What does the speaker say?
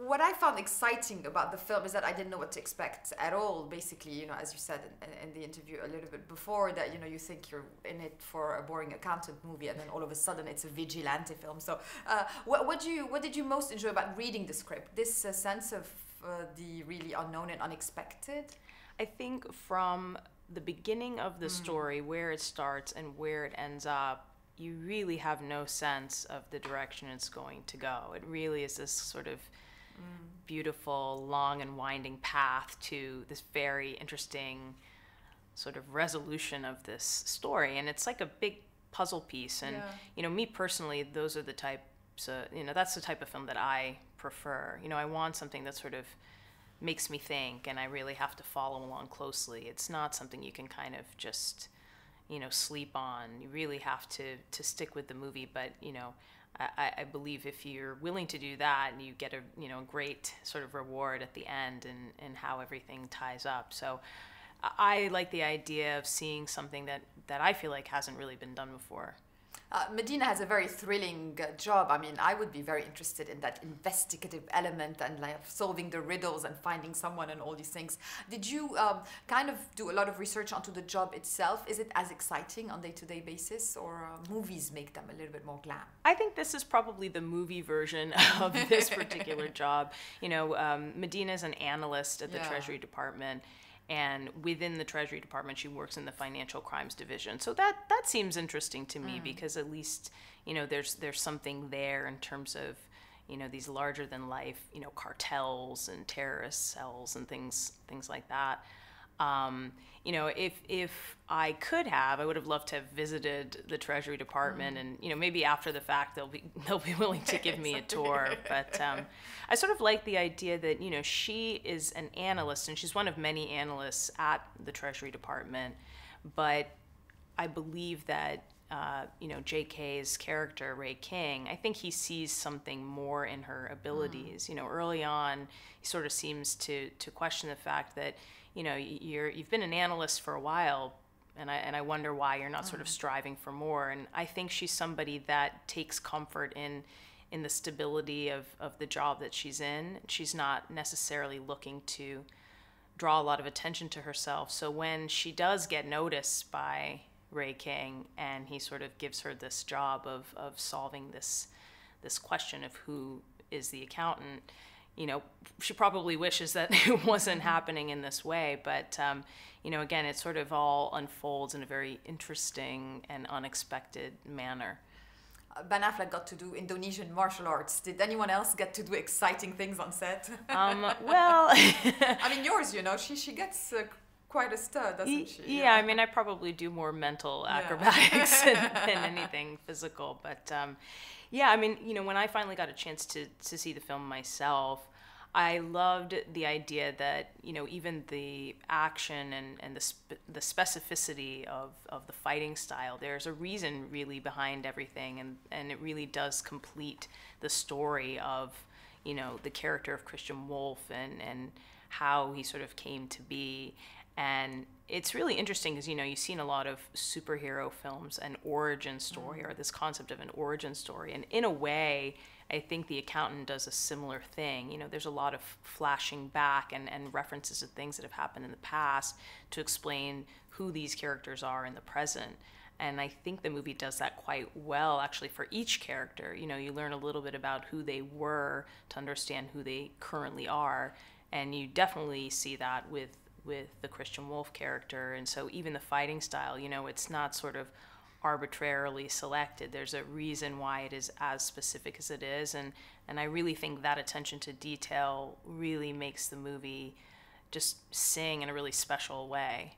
what I found exciting about the film is that I didn't know what to expect at all. Basically, as you said in the interview a little bit before, that you think you're in it for a boring accountant movie, and then all of a sudden it's a vigilante film. So, what did you most enjoy about reading the script? This sense of the really unknown and unexpected. I think from the beginning of the story, where it starts and where it ends up, you really have no sense of the direction it's going to go. It really is this sort of beautiful, long and winding path to this very interesting sort of resolution of this story. And it's like a big puzzle piece. And, me personally, those are the types of, that's the type of film that I prefer. I want something that sort of makes me think, and I really have to follow along closely. It's not something you can kind of just sleep on. You really have to stick with the movie, but I believe if you're willing to do that, you get a great sort of reward at the end and how everything ties up. So I like the idea of seeing something that I feel like hasn't really been done before. Medina has a very thrilling job. I mean, I would be very interested in that investigative element and like solving the riddles and finding someone and all these things. Did you kind of do a lot of research onto the job itself? Is it as exciting on a day-to-day basis, or movies make them a little bit more glam? I think this is probably the movie version of this particular job. Medina is an analyst at the Treasury Department. And within the Treasury Department, she works in the Financial Crimes Division. So that seems interesting to me because at least, there's something there in terms of, these larger than life, cartels and terrorist cells and things like that. If I could have, I would have loved to have visited the Treasury Department, and maybe after the fact they'll be willing to give me a tour. But I sort of like the idea that she is an analyst, and she's one of many analysts at the Treasury Department. But I believe that J.K.'s character, Ray King, I think he sees something more in her abilities. Early on, he sort of seems to question the fact that you've been an analyst for a while, and I wonder why you're not sort of striving for more. And I think she's somebody that takes comfort in the stability of the job that she's in. She's not necessarily looking to draw a lot of attention to herself. So when she does get noticed by Ray King, and he sort of gives her this job of solving this question of who is the accountant, she probably wishes that it wasn't happening in this way. But, again, it sort of all unfolds in a very interesting and unexpected manner. Ben Affleck got to do Indonesian martial arts. Did anyone else get to do exciting things on set? Well... I mean, yours, she gets... quite a stud, doesn't she? Yeah, I mean, I probably do more mental acrobatics than anything physical. But I mean, when I finally got a chance to see the film myself, I loved the idea that, even the action and the specificity of the fighting style, there's a reason really behind everything. And it really does complete the story of, the character of Christian Wolff and how he sort of came to be. And it's really interesting because, you've seen a lot of superhero films, an origin story, or this concept of an origin story. And in a way, I think The Accountant does a similar thing. There's a lot of flashing back and references to things that have happened in the past to explain who these characters are in the present. And I think the movie does that quite well, actually, for each character. You learn a little bit about who they were to understand who they currently are. And you definitely see that with the Christian Wolff character. And so even the fighting style, it's not sort of arbitrarily selected. There's a reason why it is as specific as it is. And I really think that attention to detail really makes the movie just sing in a really special way.